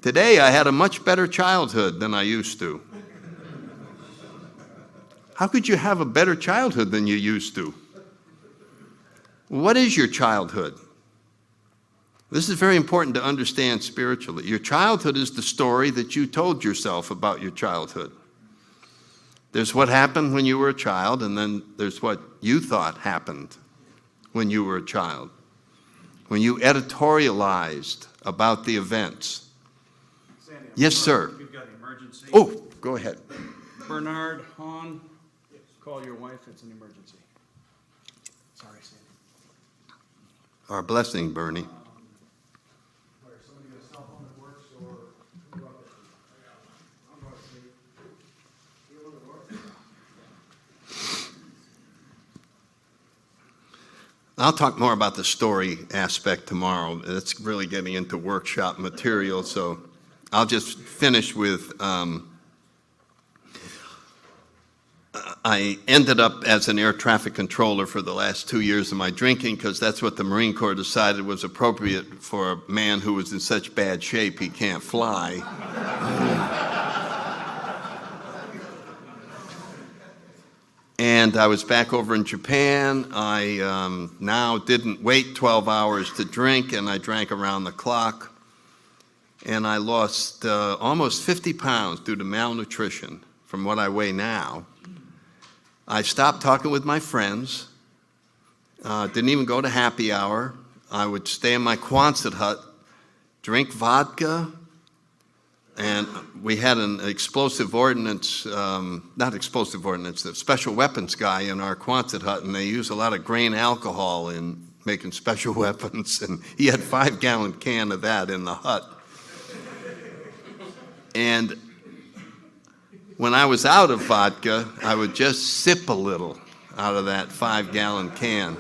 I had a much better childhood than I used to. How could you have a better childhood than you used to? What is your childhood? This is very important to understand spiritually. Your childhood is the story that you told yourself about your childhood. There's what happened when you were a child, and then there's what you thought happened when you were a child. When you editorialized about the events. Sandy, yes, sir. You've got an emergency. Oh, go ahead. Bernard Hahn, call your wife. It's an emergency. Sorry, Sandy. Our blessing, Bernie. I'll talk more about the story aspect tomorrow. That's really getting into workshop material, so I'll just finish with, I ended up as an air traffic controller for the last 2 years of my drinking because that's what the Marine Corps decided was appropriate for a man who was in such bad shape he can't fly. And I was back over in Japan. I now didn't wait 12 hours to drink, and I drank around the clock. And I lost almost 50 pounds due to malnutrition from what I weigh now. I stopped talking with my friends, didn't even go to happy hour. I would stay in my Quonset hut, drink vodka, And we had an explosive ordnance, not explosive ordnance, the special weapons guy in our Quonset hut, and they use a lot of grain alcohol in making special weapons, and he had 5-gallon can of that in the hut. And when I was out of vodka, I would just sip a little out of that 5-gallon can.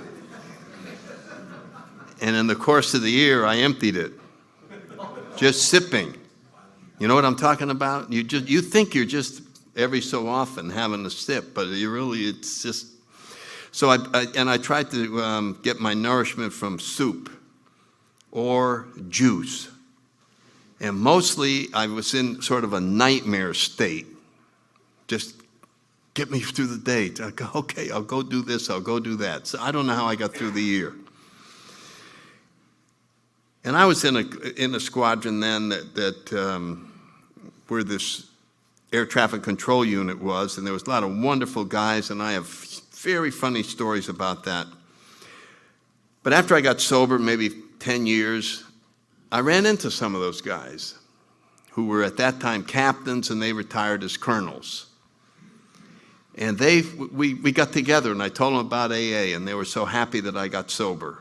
And in the course of the year, I emptied it, just sipping. You know what I'm talking about? You think you're just every so often having a sip, but it's just. So I tried to get my nourishment from soup or juice. And mostly I was in sort of a nightmare state. Just get me through the day. I go, okay, I'll go do this, I'll go do that. So I don't know how I got through the year. And I was in a squadron then that where this air traffic control unit was, and there was a lot of wonderful guys, and I have very funny stories about that. But after I got sober, maybe 10 years, I ran into some of those guys who were at that time captains, and they retired as colonels. And we got together, and I told them about AA, and they were so happy that I got sober.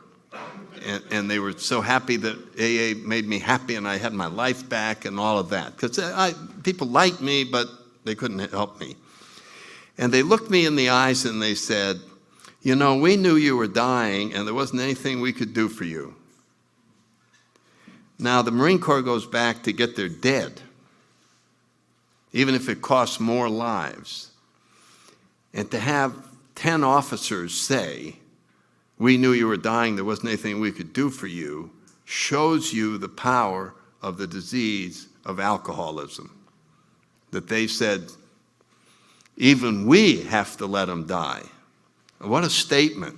And they were so happy that AA made me happy and I had my life back and all of that. Because people liked me, but they couldn't help me. And they looked me in the eyes and they said, you know, we knew you were dying and there wasn't anything we could do for you. Now, the Marine Corps goes back to get their dead, even if it costs more lives. And to have 10 officers say, we knew you were dying, there wasn't anything we could do for you, shows you the power of the disease of alcoholism. That they said, even we have to let them die. What a statement.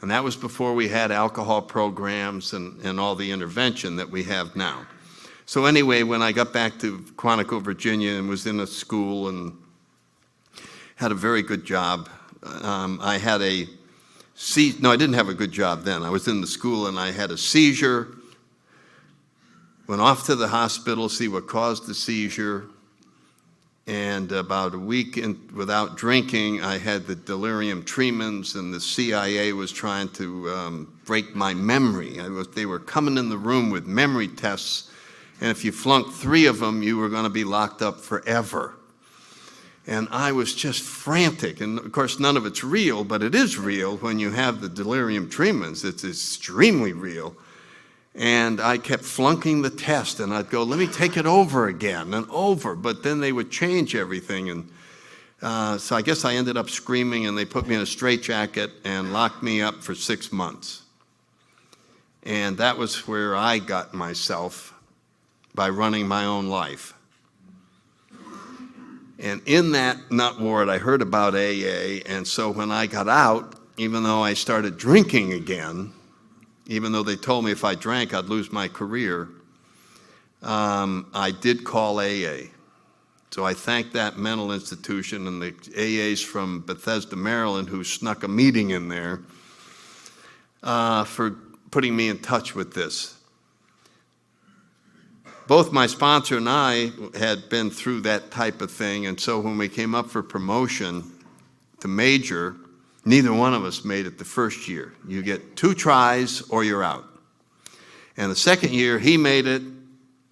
And that was before we had alcohol programs and all the intervention that we have now. So anyway, when I got back to Quantico, Virginia, and was in a school and had a very good job, I didn't have a good job then. I was in the school and I had a seizure, went off to the hospital, see what caused the seizure, and about a week without drinking, I had the delirium tremens, and the CIA was trying to break my memory. They were coming in the room with memory tests, and if you flunked 3 of them, you were going to be locked up forever. And I was just frantic. And of course, none of it's real, but it is real when you have the delirium tremens. It's extremely real. And I kept flunking the test, and I'd go, let me take it over again and over. But then they would change everything. And so I guess I ended up screaming, and they put me in a straitjacket and locked me up for 6 months. And that was where I got myself by running my own life. And in that nut ward, I heard about AA, and so when I got out, even though I started drinking again, even though they told me if I drank, I'd lose my career, I did call AA. So I thank that mental institution and the AAs from Bethesda, Maryland, who snuck a meeting in there for putting me in touch with this. Both my sponsor and I had been through that type of thing, and so when we came up for promotion to major, neither one of us made it the first year. You get 2 tries or you're out. And the second year, he made it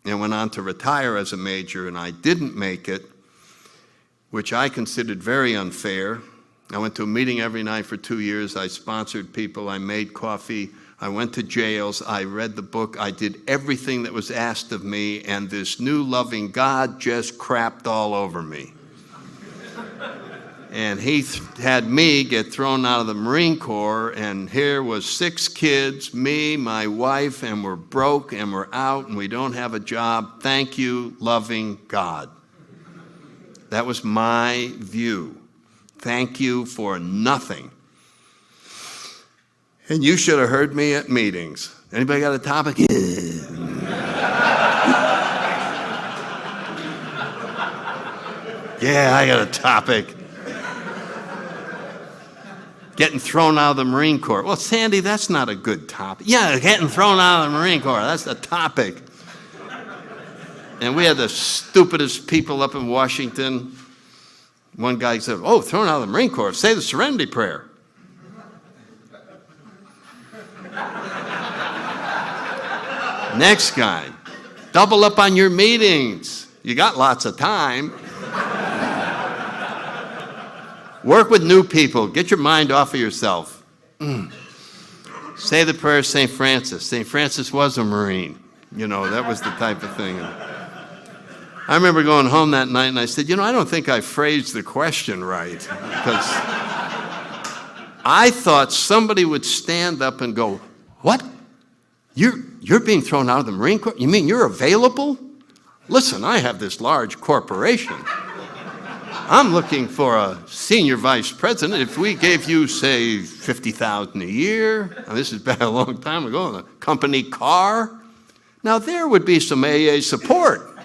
and went on to retire as a major, and I didn't make it, which I considered very unfair. I went to a meeting every night for 2 years. I sponsored people. I made coffee. I went to jails, I read the book, I did everything that was asked of me, and this new loving God just crapped all over me. And he had me get thrown out of the Marine Corps, and here was 6 kids, me, my wife, and we're broke, and we're out, and we don't have a job. Thank you, loving God. That was my view. Thank you for nothing. And you should have heard me at meetings. Anybody got a topic? Yeah, I got a topic. Getting thrown out of the Marine Corps. Well, Sandy, that's not a good topic. Yeah, getting thrown out of the Marine Corps. That's the topic. And we had the stupidest people up in Washington. One guy said, oh, thrown out of the Marine Corps, say the Serenity Prayer. Next guy, double up on your meetings. You got lots of time. Work with new people. Get your mind off of yourself. Say the prayer of St. Francis. St. Francis was a Marine. You know, that was the type of thing. I remember going home that night and I said, I don't think I phrased the question right. Because I thought somebody would stand up and go, what? You're being thrown out of the Marine Corps? You mean you're available? Listen, I have this large corporation. I'm looking for a senior vice president. If we gave you, say, $50,000 a year, and this has been a long time ago, a company car, now there would be some AA support.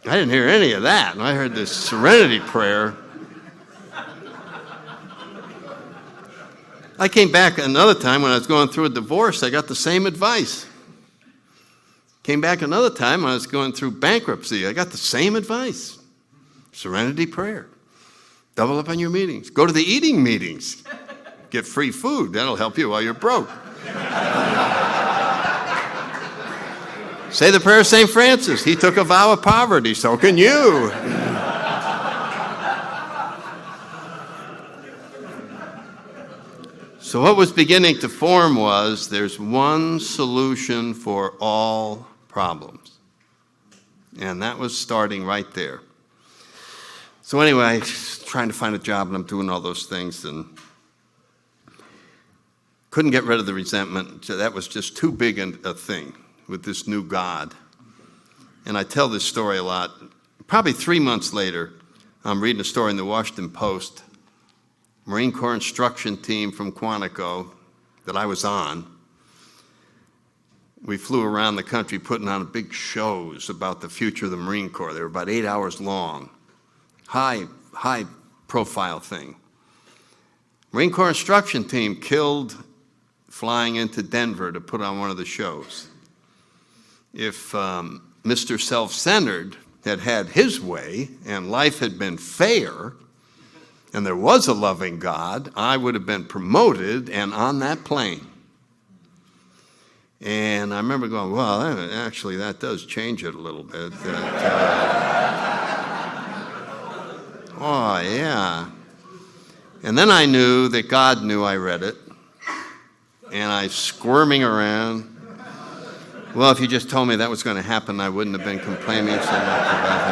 I didn't hear any of that, and I heard this Serenity Prayer. I came back another time when I was going through a divorce. I got the same advice. Came back another time when I was going through bankruptcy. I got the same advice. Serenity Prayer. Double up on your meetings. Go to the eating meetings. Get free food. That'll help you while you're broke. Say the prayer of St. Francis. He took a vow of poverty, so can you. So what was beginning to form was there's one solution for all problems. And that was starting right there. So anyway, trying to find a job, and I'm doing all those things, and couldn't get rid of the resentment. So that was just too big a thing with this new God. And I tell this story a lot. Probably 3 months later, I'm reading a story in the Washington Post. Marine Corps instruction team from Quantico that I was on. We flew around the country putting on big shows about the future of the Marine Corps. They were about 8 hours long. High profile thing. Marine Corps instruction team killed flying into Denver to put on one of the shows. If Mr. Self-Centered had had his way and life had been fair and there was a loving God, I would have been promoted and on that plane. And I remember going, well, actually that does change it a little bit. Oh, yeah. And then I knew that God knew I read it. And I squirming around. Well, if you just told me that was going to happen, I wouldn't have been complaining so much about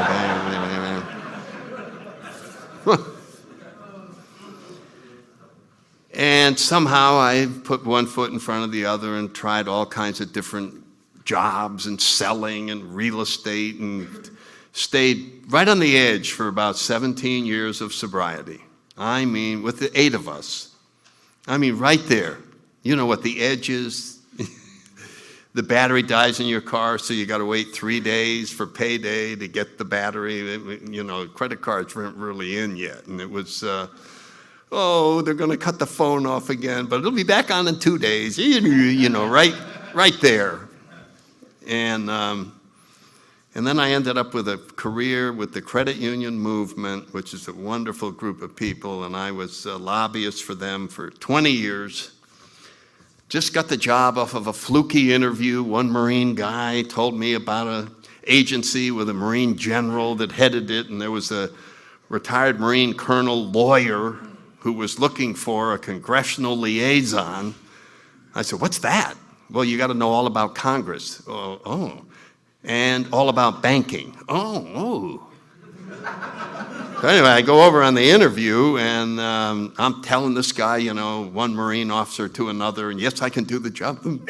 it. And somehow I put one foot in front of the other and tried all kinds of different jobs and selling and real estate and stayed right on the edge for about 17 years of sobriety. I mean, with the 8 of us. I mean, right there. You know what the edge is? The battery dies in your car, so you got to wait 3 days for payday to get the battery. Credit cards weren't really in yet. And it was, they're going to cut the phone off again, but it'll be back on in 2 days. Right there. And then I ended up with a career with the credit union movement, which is a wonderful group of people, and I was a lobbyist for them for 20 years. Just got the job off of a fluky interview. One Marine guy told me about an agency with a Marine general that headed it, and there was a retired Marine colonel lawyer who was looking for a congressional liaison. I said, what's that? Well, you got to know all about Congress. Oh. And all about banking. Oh. So anyway, I go over on the interview, and I'm telling this guy, one Marine officer to another, and yes, I can do the job. And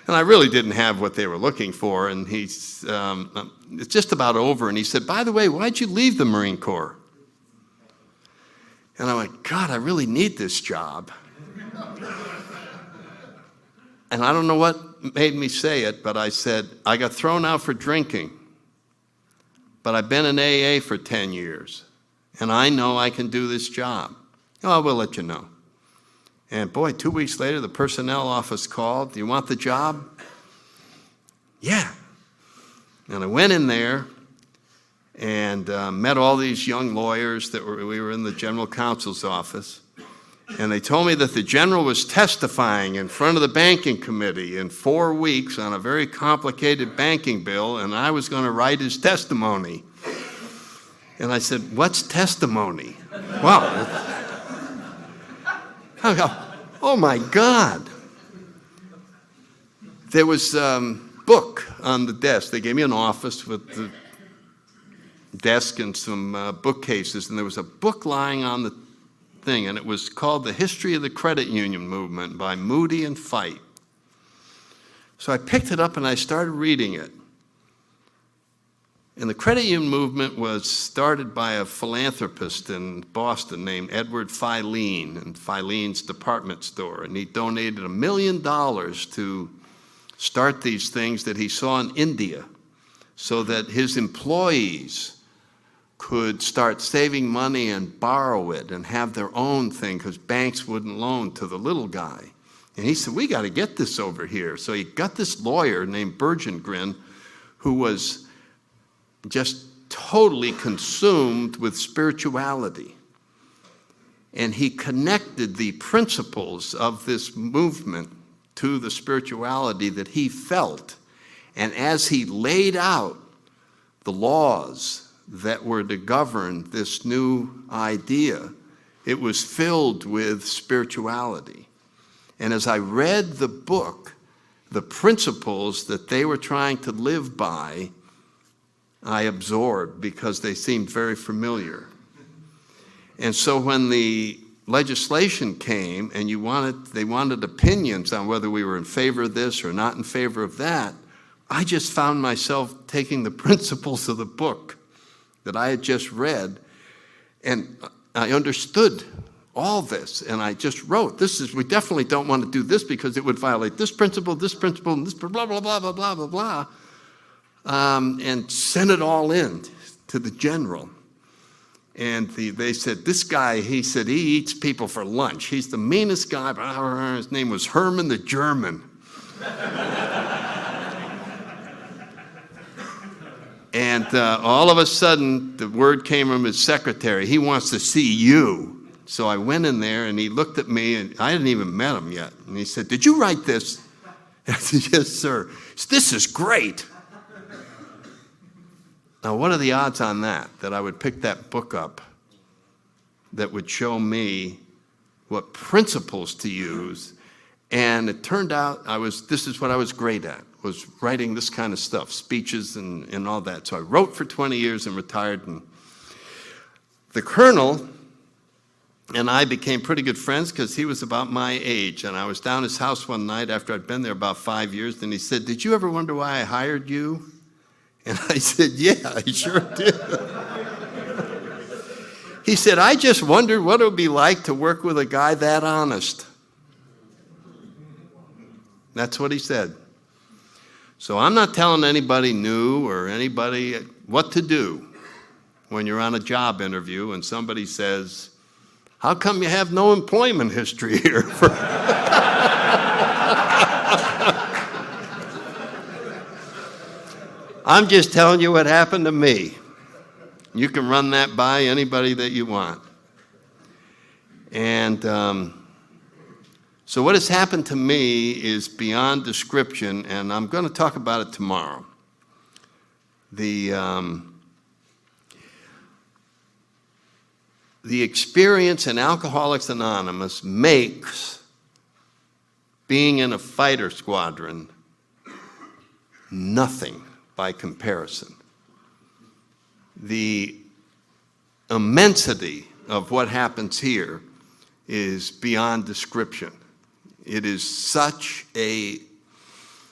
I really didn't have what they were looking for, and it's just about over, and he said, by the way, why'd you leave the Marine Corps? And I'm like, God, I really need this job. And I don't know what made me say it, but I said, I got thrown out for drinking, but I've been in AA for 10 years, and I know I can do this job. Oh, we'll let you know. And boy, 2 weeks later, the personnel office called, do you want the job? Yeah. And I went in there and met all these young lawyers we were in the general counsel's office. And they told me that the general was testifying in front of the banking committee in 4 weeks on a very complicated banking bill, and I was going to write his testimony. And I said, "What's testimony?" Well, I go, oh my God. There was a book on the desk. They gave me an office with the desk and some bookcases, and there was a book lying on the thing, and it was called The History of the Credit Union Movement by Moody and Fite. So I picked it up and I started reading it. And the credit union movement was started by a philanthropist in Boston named Edward Filene, and Filene's department store. And he donated $1 million to start these things that he saw in India so that his employees could start saving money and borrow it and have their own thing because banks wouldn't loan to the little guy. And he said, "We got to get this over here." So he got this lawyer named Bergengren who was just totally consumed with spirituality. And he connected the principles of this movement to the spirituality that he felt. And as he laid out the laws that were to govern this new idea, it was filled with spirituality. And as I read the book, the principles that they were trying to live by, I absorbed because they seemed very familiar. And so when the legislation came and they wanted opinions on whether we were in favor of this or not in favor of that, I just found myself taking the principles of the book that I had just read, and I understood all this, and I just wrote, we definitely don't want to do this because it would violate this principle, and this blah, blah, blah, blah, blah, blah, blah, and sent it all in to the general. And they said, "This guy," he said, "he eats people for lunch. He's the meanest guy." His name was Herman the German. And all of a sudden, the word came from his secretary, "He wants to see you." So I went in there, and he looked at me, and I hadn't even met him yet. And he said, "Did you write this?" I said, "Yes, sir." He said, "This is great." Now, what are the odds on that I would pick that book up that would show me what principles to use? And it turned out this is what I was great at, was writing this kind of stuff, speeches and all that. So I wrote for 20 years and retired. And the colonel and I became pretty good friends because he was about my age. And I was down at his house one night after I'd been there about 5 years, and he said, "Did you ever wonder why I hired you?" And I said, "Yeah, I sure did." He said, "I just wondered what it would be like to work with a guy that honest." That's what he said. So I'm not telling anybody new or anybody what to do when you're on a job interview and somebody says, "How come you have no employment history here?" I'm just telling you what happened to me. You can run that by anybody that you want. And so what has happened to me is beyond description, and I'm going to talk about it tomorrow. The experience in Alcoholics Anonymous makes being in a fighter squadron nothing by comparison. The immensity of what happens here is beyond description. It is such an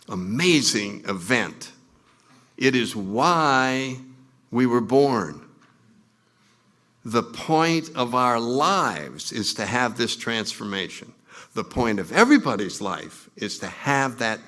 amazing event. It is why we were born. The point of our lives is to have this transformation. The point of everybody's life is to have that